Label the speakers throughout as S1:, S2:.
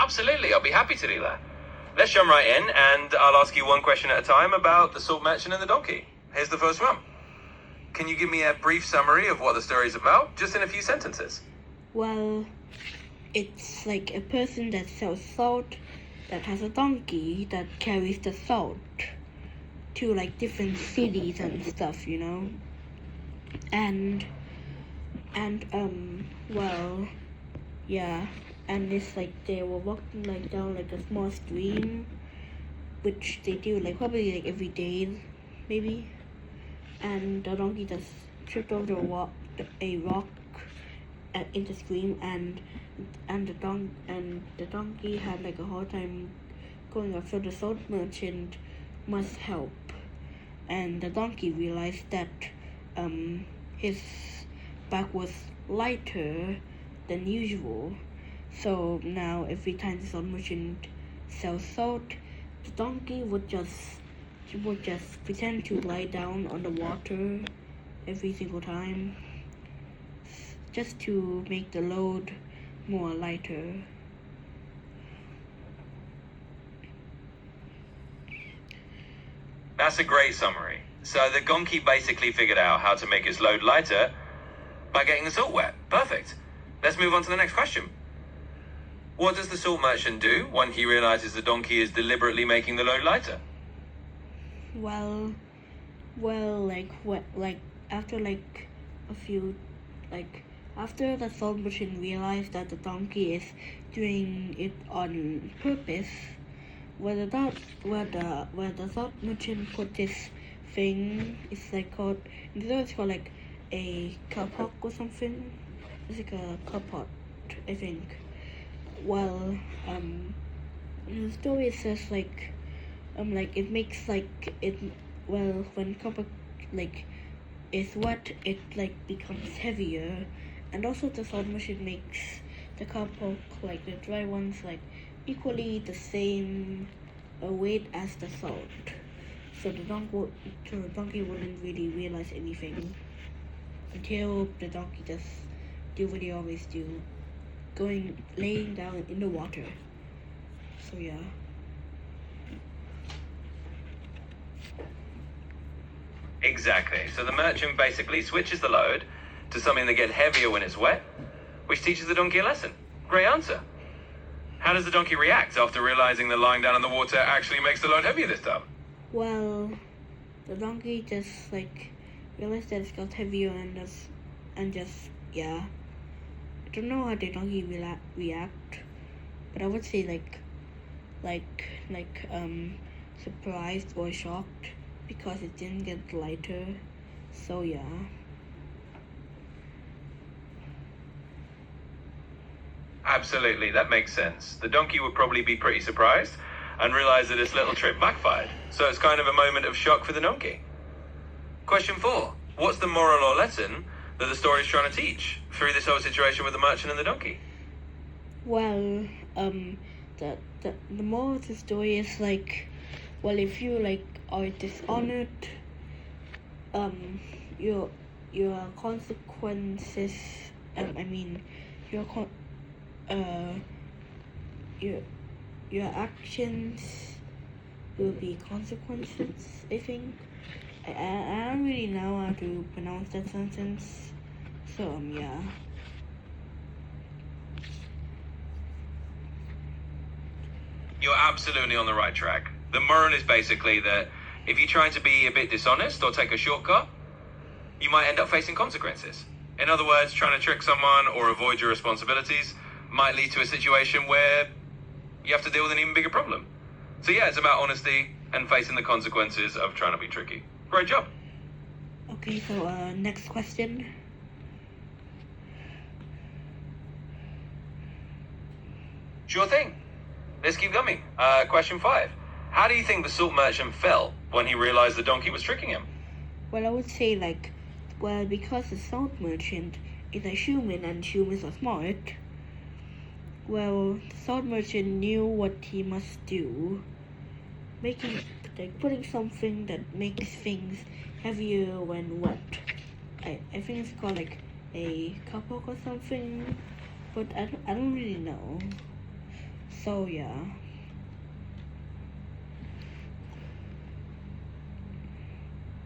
S1: Absolutely, I'll be happy to do that. Let's jump right in, and I'll ask you one question at a time about the salt merchant and the donkey. Here's the first one. Can you give me a brief summary of what the story is about, just in a few sentences?
S2: Well, it's like a person that sells salt that has a donkey that carries the salt to like different cities and stuff, you know. And well, yeah, and it's like they were walking like down like a small stream, which they do like probably like every day, maybe. And the donkey just tripped over a rock in the stream, and the donkey had like a hard time going up. So the salt merchant must help, and the donkey realized that his back was lighter than usual. So now every time the salt merchant sells salt, the donkey would just pretend to lie down on the water every single time, just to make the load more lighter.
S1: That's a great summary. So the donkey basically figured out how to make his load lighter by getting the salt wet. Perfect. Let's move on to the next question. What does the salt merchant do when he realizes the donkey is deliberately making the load lighter?
S2: Well, after the salt merchant realized that the donkey is doing it on purpose, where the salt merchant put this thing, it's called like a kapok or something. It's like a kapot, I think. Well, in the story it says it makes when copper is wet, it becomes heavier, and also the salt machine makes the copper the dry ones equally the same weight as the salt, so the donkey wouldn't really realize anything until the donkey just do what he always do, laying down in the water. So yeah.
S1: Exactly. So the merchant basically switches the load to something that gets heavier when it's wet, which teaches the donkey a lesson. Great answer. How does the donkey react after realizing that lying down in the water actually makes the load heavier this time?
S2: Well, the donkey just realized that it got heavier and just yeah. I don't know how the donkey react, but I would say surprised or shocked, because it didn't get lighter. So yeah.
S1: Absolutely, that makes sense. The donkey would probably be pretty surprised and realize that his little trick backfired. So it's kind of a moment of shock for the donkey. Question 4. What's the moral or lesson that the story is trying to teach through this whole situation with the merchant and the donkey?
S2: Well, the moral of the story is if you are dishonored, your consequences, your actions will be consequences, I think. I don't really know how to pronounce that sentence, so yeah.
S1: You're absolutely on the right track. The moral is basically that if you try to be a bit dishonest or take a shortcut, you might end up facing consequences. In other words, trying to trick someone or avoid your responsibilities might lead to a situation where you have to deal with an even bigger problem. So yeah, it's about honesty and facing the consequences of trying to be tricky. Great job.
S2: Okay, so next question.
S1: Sure thing. Let's keep going. Question 5. How do you think the salt merchant felt when he realized the donkey was tricking him?
S2: Well, I would say because the salt merchant is a human and humans are smart, the salt merchant knew what he must do, putting something that makes things heavier when wet. I think it's called a kapok or something, but I don't really know. So yeah.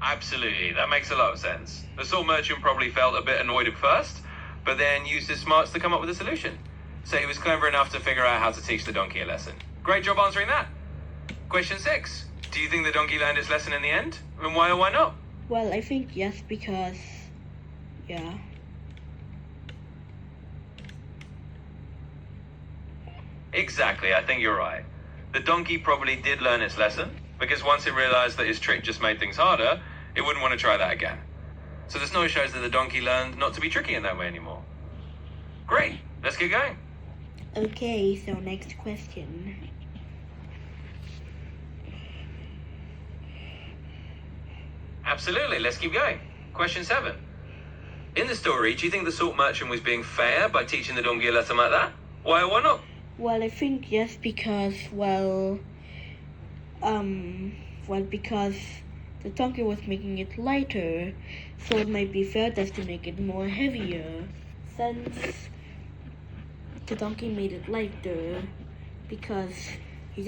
S1: Absolutely, that makes a lot of sense. The salt merchant probably felt a bit annoyed at first, but then used his smarts to come up with a solution. So he was clever enough to figure out how to teach the donkey a lesson. Great job answering that. Question 6. Do you think the donkey learned its lesson in the end? And why or why not?
S2: Well, I think yes, because yeah.
S1: Exactly, I think you're right. The donkey probably did learn its lesson, because once it realized that his trick just made things harder, it wouldn't want to try that again. So the story shows that the donkey learned not to be tricky in that way anymore. Great, let's keep going.
S2: Okay, so next question.
S1: Absolutely, let's keep going. Question 7. In the story, do you think the salt merchant was being fair by teaching the donkey a lesson like that? Why or why not?
S2: Well, I think yes, because because the donkey was making it lighter, so it might be fair just to make it more heavier. Since the donkey made it lighter, because the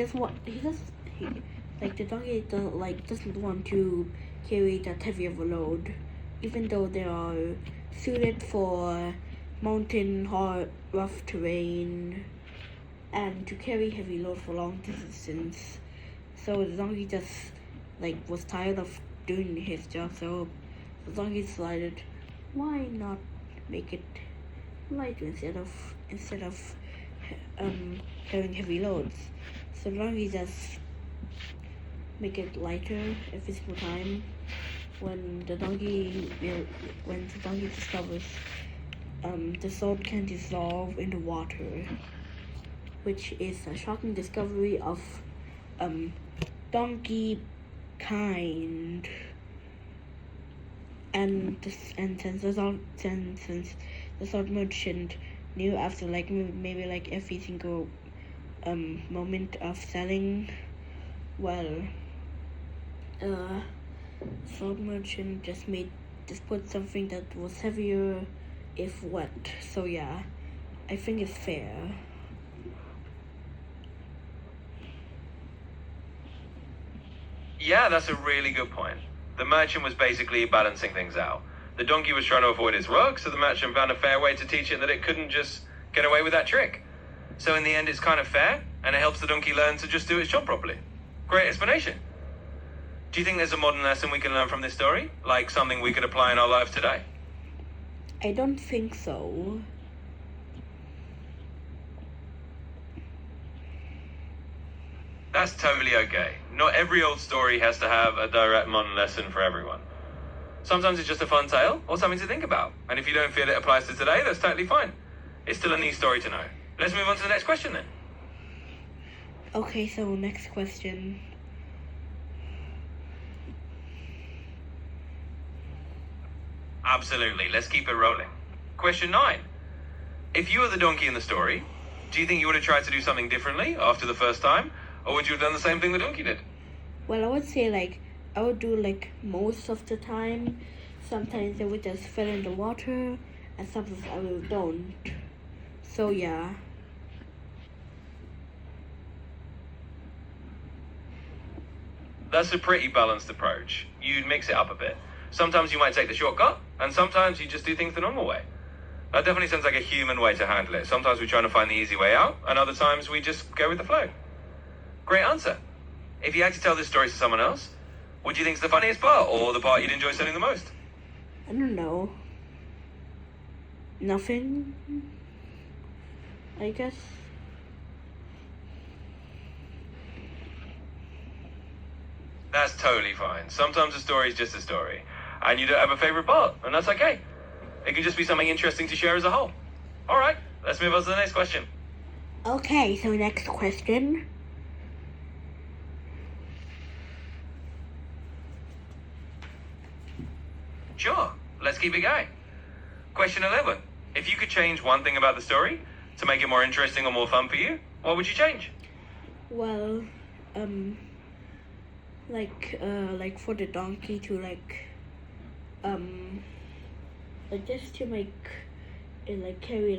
S2: donkey doesn't want to carry that heavy of a load, even though they are suited for mountain or rough terrain and to carry heavy load for long distance. So the donkey just was tired of doing his job, so the donkey decided, why not make it lighter instead of carrying heavy loads. So the donkey just make it lighter every single time when the donkey discovers the salt can dissolve in the water, which is a shocking discovery of donkey kind. And since the salt merchant knew after maybe every single moment of selling, well, salt merchant just put something that was heavier if wet. So yeah, I think it's fair.
S1: Yeah, that's a really good point. The merchant was basically balancing things out. The donkey was trying to avoid his rug, so the merchant found a fair way to teach it that it couldn't just get away with that trick. So in the end, it's kind of fair, and it helps the donkey learn to just do its job properly. Great explanation. Do you think there's a modern lesson we can learn from this story? Like something we could apply in our lives today?
S2: I don't think so.
S1: That's totally okay. Not every old story has to have a direct modern lesson for everyone. Sometimes it's just a fun tale or something to think about. And if you don't feel it applies to today, that's totally fine. It's still a neat story to know. Let's move on to the next question then.
S2: Okay, so next question.
S1: Absolutely. Let's keep it rolling. Question 9. If you were the donkey in the story, do you think you would have tried to do something differently after the first time? Or would you have done the same thing the donkey did?
S2: Well, I would say I would do most of the time. Sometimes I would just fell in the water, and sometimes I will don't. So yeah.
S1: That's a pretty balanced approach. You'd mix it up a bit. Sometimes you might take the shortcut, and sometimes you just do things the normal way. That definitely sounds like a human way to handle it. Sometimes we're trying to find the easy way out, and other times we just go with the flow. Great answer. If you had to tell this story to someone else, what do you think is the funniest part, or the part you'd enjoy telling the most?
S2: I don't know. Nothing, I guess.
S1: That's totally fine. Sometimes a story is just a story, and you don't have a favorite part, and that's okay. It can just be something interesting to share as a whole. All right, let's move on to the next question.
S2: Okay, so next question.
S1: Sure, let's keep it going. Question 11. If you could change one thing about the story to make it more interesting or more fun for you, what would you change?
S2: Well, for the donkey to just to make it carry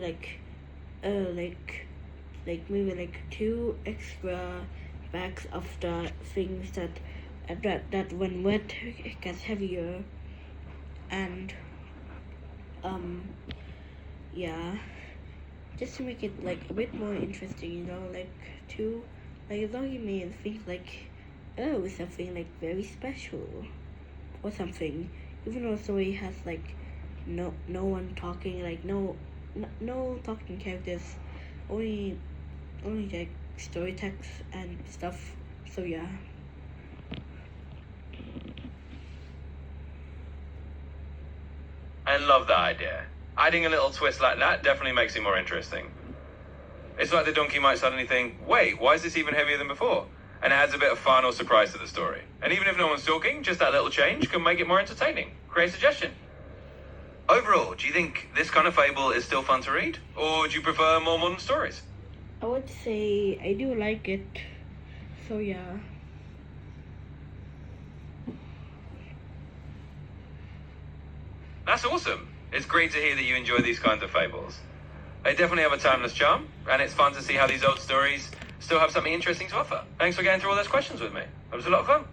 S2: like maybe like 2 extra bags of the things that when wet it gets heavier, and yeah, just to make it like a bit more interesting, you know, like to like as long you may think like, oh, something like very special or something, even though the story has like no one talking, like no talking characters, only like story text and stuff. So yeah.
S1: I love that idea. Adding a little twist like that definitely makes it more interesting. It's like the donkey might suddenly think, wait, why is this even heavier than before? And it adds a bit of fun or surprise to the story. And even if no one's talking, just that little change can make it more entertaining. Great suggestion. Overall, do you think this kind of fable is still fun to read? Or do you prefer more modern stories?
S2: I would say I do like it. So yeah.
S1: That's awesome. It's great to hear that you enjoy these kinds of fables. They definitely have a timeless charm, and it's fun to see how these old stories still have something interesting to offer. Thanks for going through all those questions with me. It was a lot of fun.